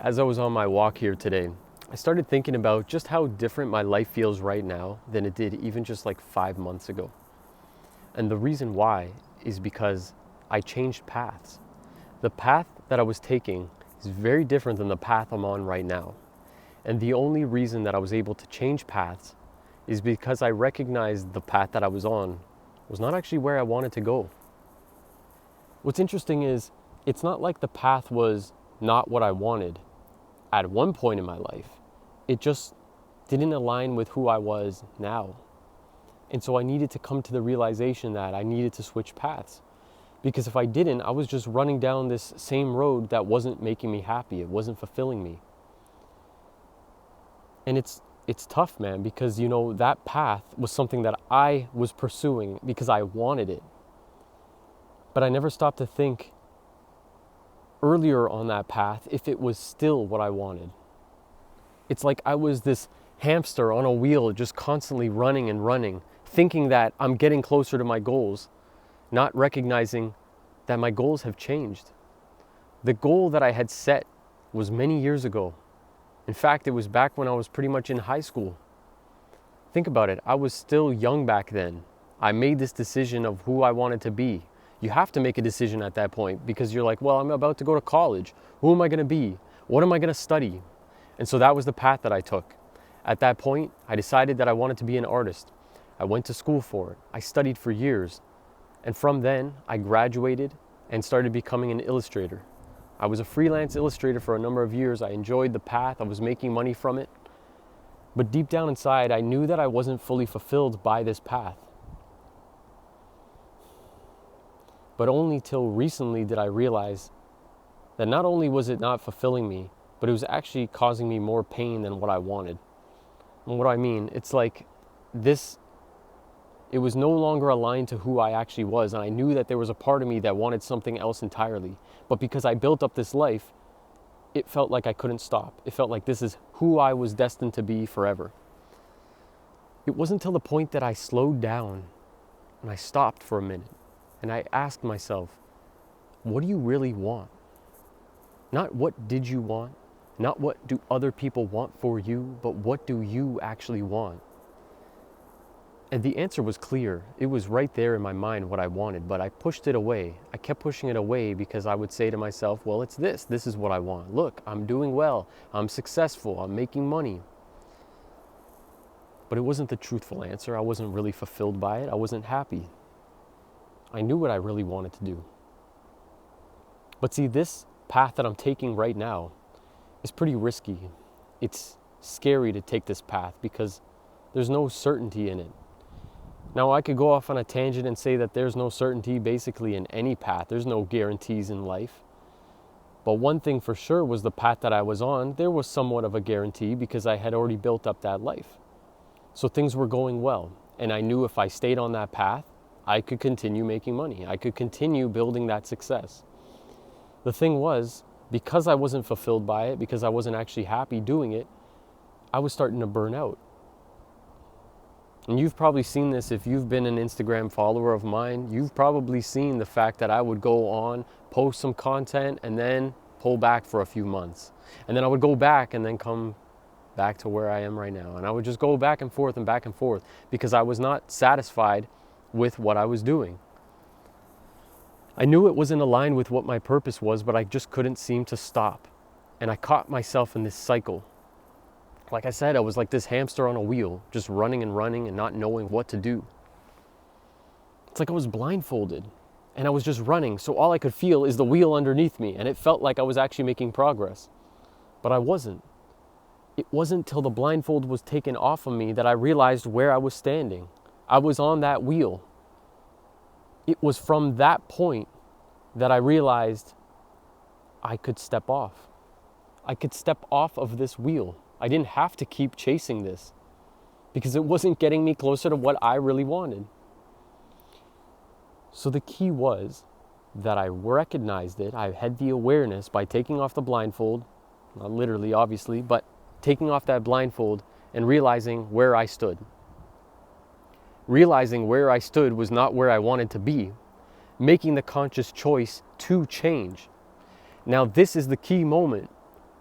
As I was on my walk here today, I started thinking about just how different my life feels right now than it did even just like 5 months ago. And the reason why is because I changed paths. The path that I was taking is very different than the path I'm on right now. And the only reason that I was able to change paths is because I recognized the path that I was on was not actually where I wanted to go. What's interesting is it's not like the path was not what I wanted at one point in my life. It just didn't align with who I was now. And so I needed to come to the realization that I needed to switch paths. Because if I didn't, I was just running down this same road that wasn't making me happy. It wasn't fulfilling me. And it's tough, man, because that path was something that I was pursuing because I wanted it. But I never stopped to think earlier on that path if it was still what I wanted. It's like I was this hamster on a wheel just constantly running and running, thinking that I'm getting closer to my goals, not recognizing that my goals have changed. The goal that I had set was many years ago. In fact, it was back when I was pretty much in high school. Think about it. I was still young back then. I made this decision of who I wanted to be. You have to make a decision at that point because you're like, well, I'm about to go to college. Who am I going to be? What am I going to study? And so that was the path that I took. At that point, I decided that I wanted to be an artist. I went to school for it. I studied for years. And from then, I graduated and started becoming an illustrator. I was a freelance illustrator for a number of years. I enjoyed the path. I was making money from it. But deep down inside, I knew that I wasn't fully fulfilled by this path. But only till recently did I realize that not only was it not fulfilling me, but it was actually causing me more pain than what I wanted. And what do I mean? It's like it was no longer aligned to who I actually was. And I knew that there was a part of me that wanted something else entirely. But because I built up this life, it felt like I couldn't stop. It felt like this is who I was destined to be forever. It wasn't until the point that I slowed down and I stopped for a minute and I asked myself, what do you really want? Not what did you want, not what do other people want for you, but what do you actually want? And the answer was clear. It was right there in my mind what I wanted, but I pushed it away. I kept pushing it away because I would say to myself, well, it's this. This is what I want. Look, I'm doing well. I'm successful. I'm making money. But it wasn't the truthful answer. I wasn't really fulfilled by it. I wasn't happy. I knew what I really wanted to do. But see, this path that I'm taking right now is pretty risky. It's scary to take this path because there's no certainty in it. Now, I could go off on a tangent and say that there's no certainty basically in any path. There's no guarantees in life. But one thing for sure was the path that I was on, there was somewhat of a guarantee because I had already built up that life. So things were going well. And I knew if I stayed on that path, I could continue making money. I could continue building that success. The thing was, because I wasn't fulfilled by it, because I wasn't actually happy doing it, I was starting to burn out. And you've probably seen this if you've been an Instagram follower of mine. You've probably seen the fact that I would go on, post some content, and then pull back for a few months. And then I would go back and then come back to where I am right now. And I would just go back and forth because I was not satisfied with what I was doing. I knew it wasn't aligned with what my purpose was, but I just couldn't seem to stop. And I caught myself in this cycle. Like I said, I was like this hamster on a wheel, just running and not knowing what to do. It's like I was blindfolded and I was just running. So all I could feel is the wheel underneath me. And it felt like I was actually making progress, but I wasn't. It wasn't till the blindfold was taken off of me that I realized where I was standing. I was on that wheel. It was from that point that I realized I could step off. I could step off of this wheel. I didn't have to keep chasing this because it wasn't getting me closer to what I really wanted. So the key was that I recognized it. I had the awareness by taking off the blindfold, not literally, obviously, but taking off that blindfold and realizing where I stood. Realizing where I stood was not where I wanted to be, making the conscious choice to change. Now, this is the key moment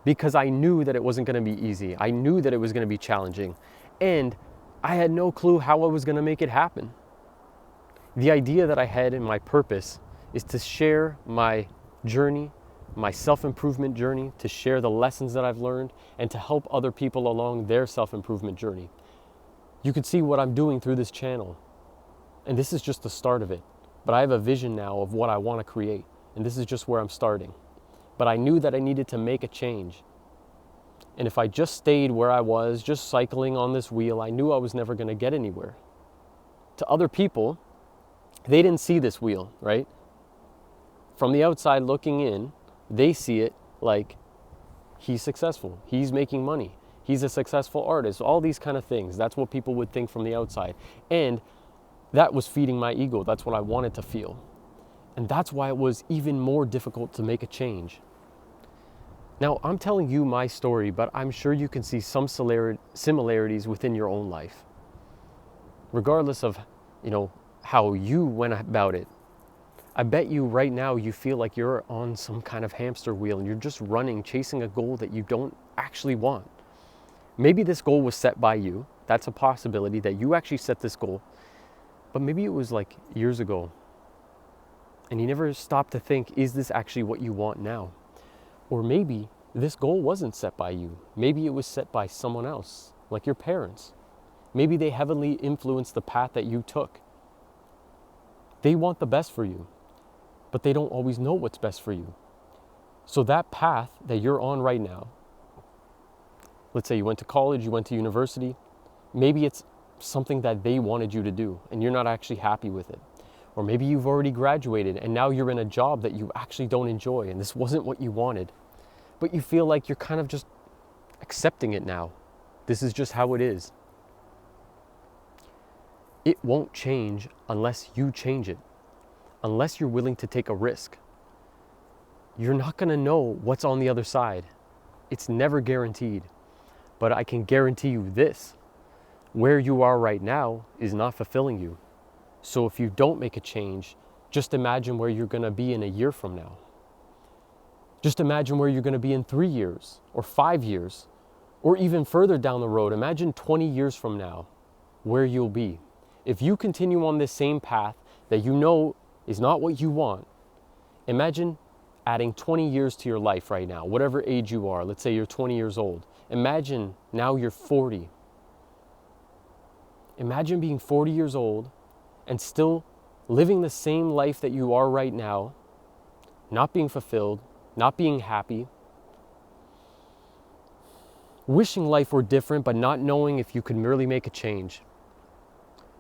because I knew that it wasn't going to be easy. I knew that it was going to be challenging, and I had no clue how I was going to make it happen. The idea that I had in my purpose is to share my journey, my self-improvement journey, to share the lessons that I've learned, and to help other people along their self-improvement journey. You can see what I'm doing through this channel, and this is just the start of it. But I have a vision now of what I want to create, and this is just where I'm starting. But I knew that I needed to make a change. And if I just stayed where I was, just cycling on this wheel, I knew I was never going to get anywhere. To other people, they didn't see this wheel, right? From the outside looking in, they see it like he's successful, he's making money, he's a successful artist, all these kind of things. That's what people would think from the outside. And that was feeding my ego. That's what I wanted to feel. And that's why it was even more difficult to make a change. Now, I'm telling you my story, but I'm sure you can see some similarities within your own life. Regardless of, how you went about it. I bet you right now you feel like you're on some kind of hamster wheel and you're just running, chasing a goal that you don't actually want. Maybe this goal was set by you. That's a possibility that you actually set this goal. But maybe it was like years ago. And you never stopped to think, is this actually what you want now? Or maybe this goal wasn't set by you. Maybe it was set by someone else, like your parents. Maybe they heavily influenced the path that you took. They want the best for you, but they don't always know what's best for you. So that path that you're on right now, let's say you went to college, you went to university, maybe it's something that they wanted you to do and you're not actually happy with it. Or maybe you've already graduated and now you're in a job that you actually don't enjoy and this wasn't what you wanted, but you feel like you're kind of just accepting it now. This is just how it is. It won't change unless you change it, unless you're willing to take a risk. You're not going to know what's on the other side. It's never guaranteed, but I can guarantee you this. Where you are right now is not fulfilling you. So if you don't make a change, just imagine where you're going to be in a year from now. Just imagine where you're going to be in 3 years or 5 years or even further down the road. Imagine 20 years from now where you'll be. If you continue on this same path that you know is not what you want, imagine adding 20 years to your life right now, whatever age you are. Let's say you're 20 years old. Imagine now you're 40. Imagine being 40 years old and still living the same life that you are right now, not being fulfilled, not being happy, wishing life were different, but not knowing if you could merely make a change.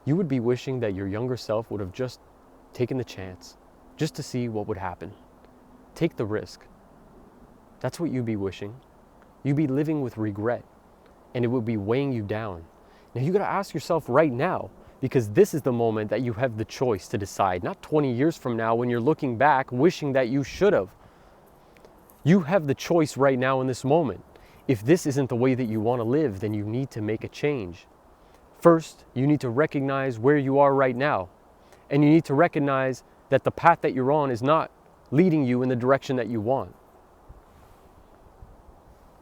You would be wishing that your younger self would have just taken the chance, just to see what would happen. Take the risk. That's what you'd be wishing. You'd be living with regret, and it would be weighing you down. Now you gotta ask yourself right now, because this is the moment that you have the choice to decide, not 20 years from now when you're looking back wishing that you should have. You have the choice right now in this moment. If this isn't the way that you want to live, then you need to make a change. First, you need to recognize where you are right now. And you need to recognize that the path that you're on is not leading you in the direction that you want.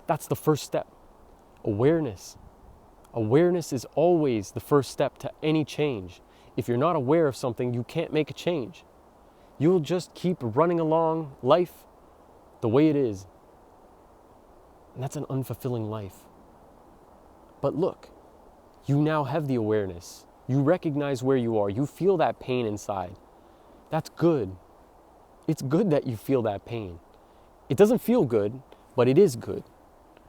That's the first step. Awareness. Awareness is always the first step to any change. If you're not aware of something, you can't make a change. You'll just keep running along life the way it is. And that's an unfulfilling life. But look, you now have the awareness. You recognize where you are. You feel that pain inside. That's good. It's good that you feel that pain. It doesn't feel good, but it is good.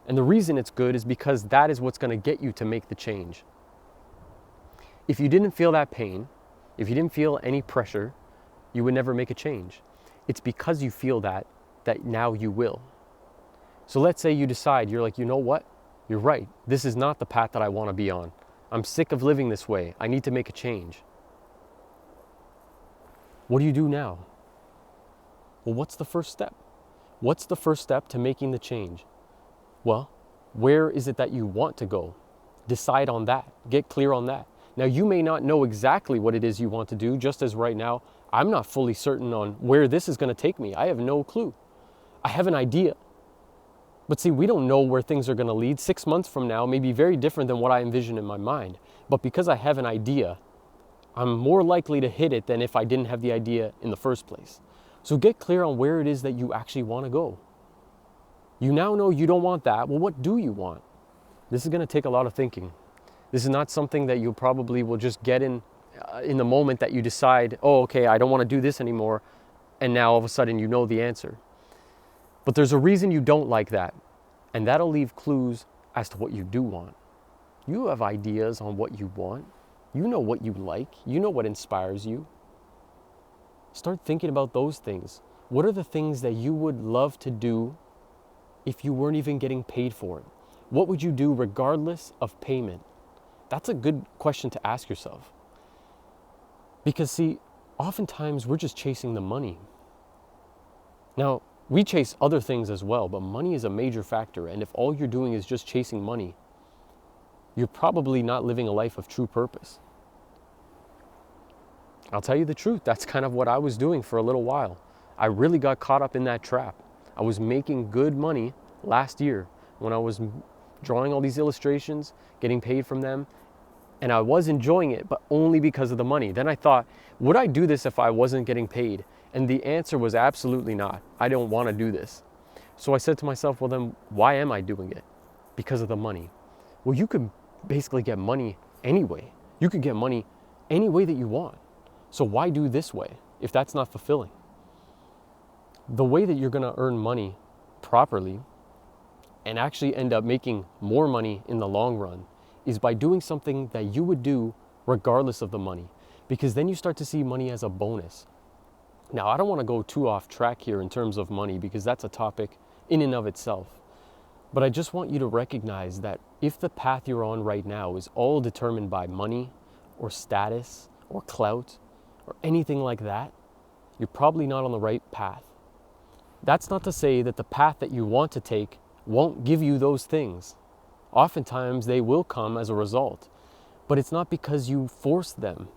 And the reason it's good is because that is what's going to get you to make the change. If you didn't feel that pain, if you didn't feel any pressure, you would never make a change. It's because you feel that now you will. So let's say you decide, you're like, you know what? You're right. This is not the path that I want to be on. I'm sick of living this way. I need to make a change. What do you do now? Well, what's the first step? What's the first step to making the change? Well, where is it that you want to go? Decide on that. Get clear on that. Now, you may not know exactly what it is you want to do, just as right now, I'm not fully certain on where this is going to take me. I have no clue. I have an idea. But see, we don't know where things are going to lead. 6 months from now may be very different than what I envision in my mind. But because I have an idea, I'm more likely to hit it than if I didn't have the idea in the first place. So get clear on where it is that you actually want to go. You now know you don't want that. Well, what do you want? This is going to take a lot of thinking. This is not something that you probably will just get in the moment that you decide, oh, okay, I don't want to do this anymore. And now all of a sudden you know the answer. But there's a reason you don't like that. And that'll leave clues as to what you do want. You have ideas on what you want. You know what you like. You know what inspires you. Start thinking about those things. What are the things that you would love to do if you weren't even getting paid for it? What would you do regardless of payment? That's a good question to ask yourself. Because see, oftentimes we're just chasing the money. Now, we chase other things as well, but money is a major factor. And if all you're doing is just chasing money, you're probably not living a life of true purpose. I'll tell you the truth. That's kind of what I was doing for a little while. I really got caught up in that trap. I was making good money last year when I was drawing all these illustrations, getting paid from them, and I was enjoying it, but only because of the money. Then I thought, would I do this if I wasn't getting paid? And the answer was absolutely not. I don't want to do this. So I said to myself, well then, why am I doing it? Because of the money. Well, you could basically get money anyway. You could get money any way that you want. So why do this way if that's not fulfilling? The way that you're going to earn money properly and actually end up making more money in the long run is by doing something that you would do regardless of the money, because then you start to see money as a bonus. Now, I don't want to go too off track here in terms of money because that's a topic in and of itself. But I just want you to recognize that if the path you're on right now is all determined by money or status or clout or anything like that, you're probably not on the right path. That's not to say that the path that you want to take won't give you those things. Oftentimes they will come as a result, but it's not because you forced them.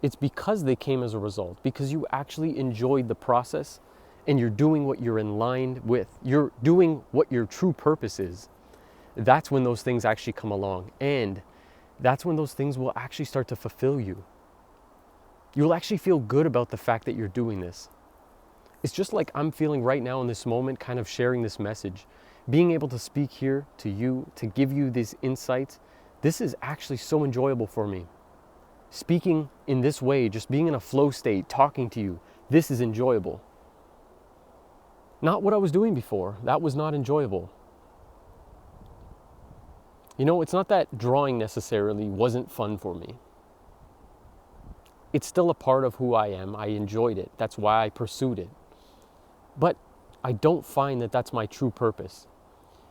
It's because they came as a result, because you actually enjoyed the process and you're doing what you're in line with. You're doing what your true purpose is. That's when those things actually come along, and that's when those things will actually start to fulfill you. You'll actually feel good about the fact that you're doing this. It's just like I'm feeling right now in this moment, kind of sharing this message. Being able to speak here to you, to give you these insights, this is actually so enjoyable for me. Speaking in this way, just being in a flow state, talking to you, this is enjoyable. Not what I was doing before. That was not enjoyable. You know, it's not that drawing necessarily wasn't fun for me. It's still a part of who I am. I enjoyed it. That's why I pursued it. But I don't find that that's my true purpose.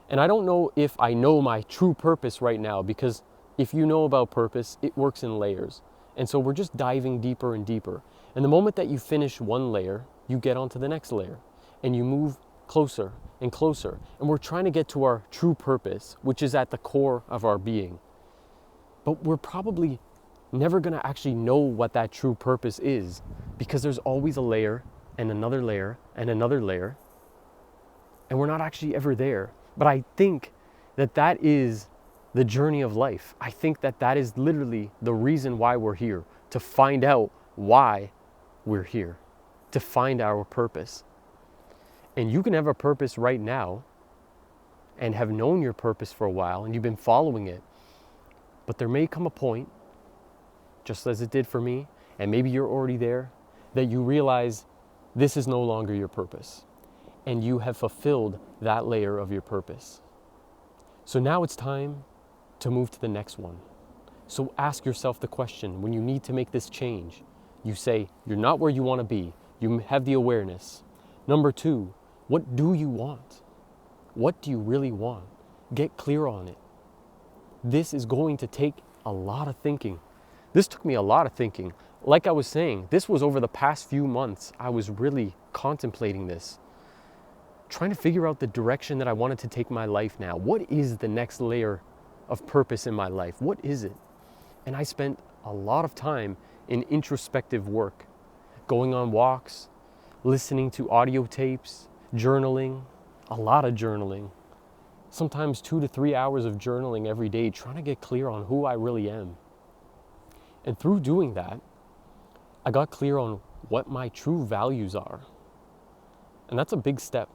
And I don't know if I know my true purpose right now, because if you know about purpose, it works in layers. And so we're just diving deeper and deeper. And the moment that you finish one layer, you get onto the next layer and you move closer and closer. And we're trying to get to our true purpose, which is at the core of our being. But we're probably never going to actually know what that true purpose is, because there's always a layer and another layer and another layer. And we're not actually ever there. But I think that that is the journey of life. I think that that is literally the reason why we're here, to find out why we're here, to find our purpose. And you can have a purpose right now and have known your purpose for a while and you've been following it. But there may come a point, just as it did for me, and maybe you're already there, that you realize this is no longer your purpose. And you have fulfilled that layer of your purpose. So now it's time to move to the next one. So ask yourself the question, when you need to make this change, you say, you're not where you want to be. You have the awareness. Number 2, what do you want? What do you really want? Get clear on it. This is going to take a lot of thinking. This took me a lot of thinking. Like I was saying, this was over the past few months. I was really contemplating this, trying to figure out the direction that I wanted to take my life now. What is the next layer of purpose in my life? What is it? And I spent a lot of time in introspective work, going on walks, listening to audio tapes, journaling, a lot of journaling. sometimes 2 to 3 hours of journaling every day, trying to get clear on who I really am. And through doing that, I got clear on what my true values are. And that's a big step.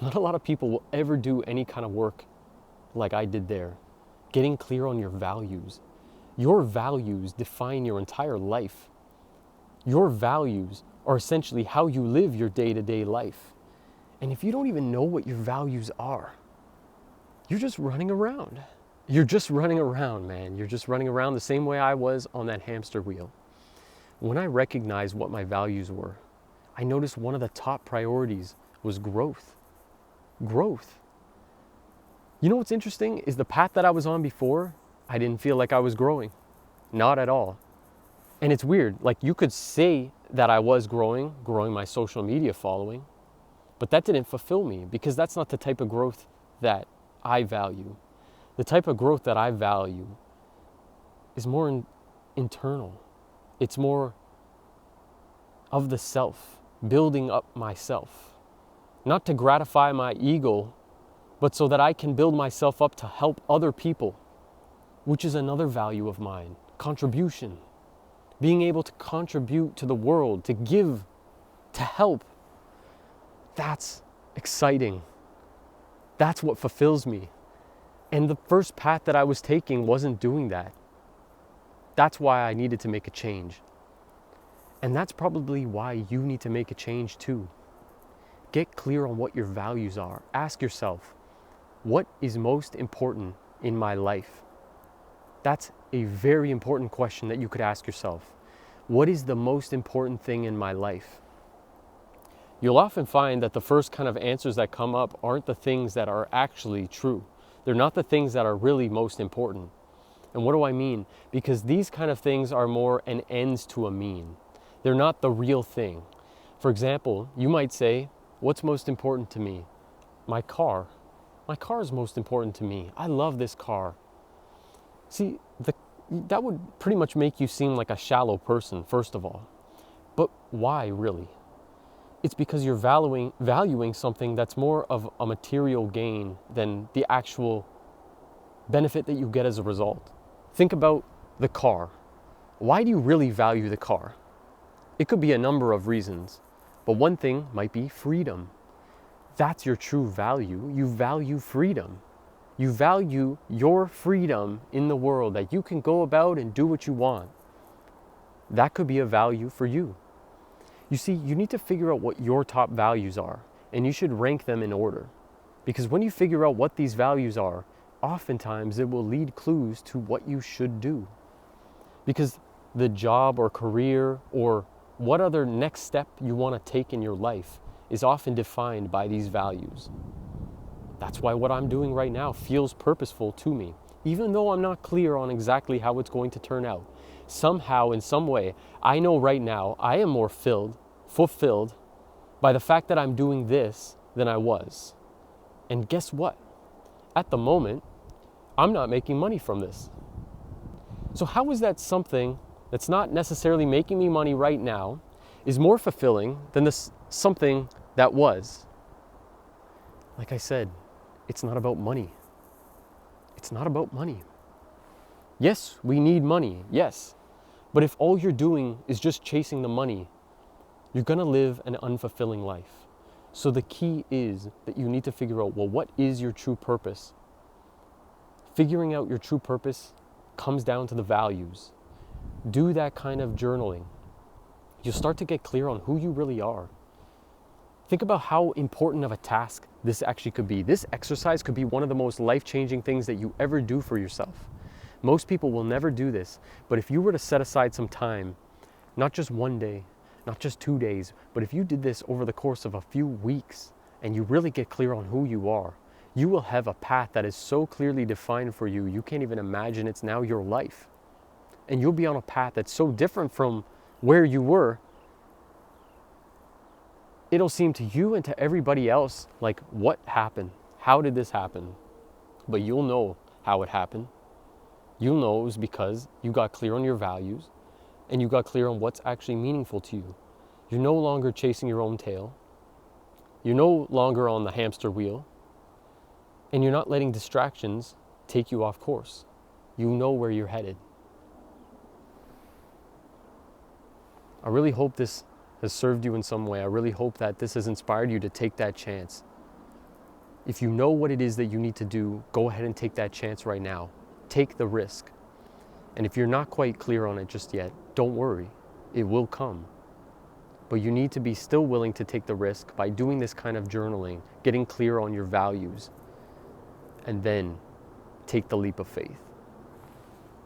Not a lot of people will ever do any kind of work like I did there. Getting clear on your values. Your values define your entire life. Your values are essentially how you live your day-to-day life. And if you don't even know what your values are, you're just running around. You're just running around, man. You're just running around the same way I was on that hamster wheel. When I recognized what my values were, I noticed one of the top priorities was growth. Growth. You know what's interesting is the path that I was on before, I didn't feel like I was growing. Not at all. And it's weird, like you could say that I was growing my social media following, but that didn't fulfill me because that's not the type of growth that I value. The type of growth that I value is more internal. It's more of the self, building up myself. Not to gratify my ego, but so that I can build myself up to help other people, which is another value of mine. Contribution. Being able to contribute to the world, to give, to help. That's exciting. That's what fulfills me. And the first path that I was taking wasn't doing that. That's why I needed to make a change. And that's probably why you need to make a change too. Get clear on what your values are. Ask yourself, what is most important in my life? That's a very important question that you could ask yourself. What is the most important thing in my life? You'll often find that the first kind of answers that come up aren't the things that are actually true. They're not the things that are really most important. And what do I mean? Because these kind of things are more an ends to a mean. They're not the real thing. For example, you might say, what's most important to me? My car. My car is most important to me. I love this car. See, that would pretty much make you seem like a shallow person, first of all. But why, really? It's because you're valuing something that's more of a material gain than the actual benefit that you get as a result. Think about the car. Why do you really value the car? It could be a number of reasons, but one thing might be freedom. That's your true value. You value freedom. You value your freedom in the world, that you can go about and do what you want. That could be a value for you. You see, you need to figure out what your top values are, and you should rank them in order. Because when you figure out what these values are, oftentimes it will lead clues to what you should do. Because the job or career or what other next step you want to take in your life is often defined by these values. That's why what I'm doing right now feels purposeful to me, even though I'm not clear on exactly how it's going to turn out. Somehow, in some way, I know right now I am more fulfilled by the fact that I'm doing this than I was. And guess what? At the moment, I'm not making money from this. So how is that something that's not necessarily making me money right now is more fulfilling than this something that was? Like I said, it's not about money. It's not about money. Yes, we need money, yes. But if all you're doing is just chasing the money, you're gonna live an unfulfilling life. So the key is that you need to figure out, well, what is your true purpose? Figuring out your true purpose comes down to the values. Do that kind of journaling. You'll start to get clear on who you really are. Think about how important of a task this actually could be. This exercise could be one of the most life-changing things that you ever do for yourself. Most people will never do this, but if you were to set aside some time, not just one day, not just 2 days, but if you did this over the course of a few weeks and you really get clear on who you are, you will have a path that is so clearly defined for you, you can't even imagine it's now your life. And you'll be on a path that's so different from where you were. It'll seem to you and to everybody else like, what happened? How did this happen? But you'll know how it happened. You'll know it was because you got clear on your values and you got clear on what's actually meaningful to you. You're no longer chasing your own tail. You're no longer on the hamster wheel. And you're not letting distractions take you off course. You know where you're headed. I really hope this has served you in some way. I really hope that this has inspired you to take that chance. If you know what it is that you need to do, go ahead and take that chance right now. Take the risk. And if you're not quite clear on it just yet, don't worry. It will come. But you need to be still willing to take the risk by doing this kind of journaling, getting clear on your values, and then take the leap of faith.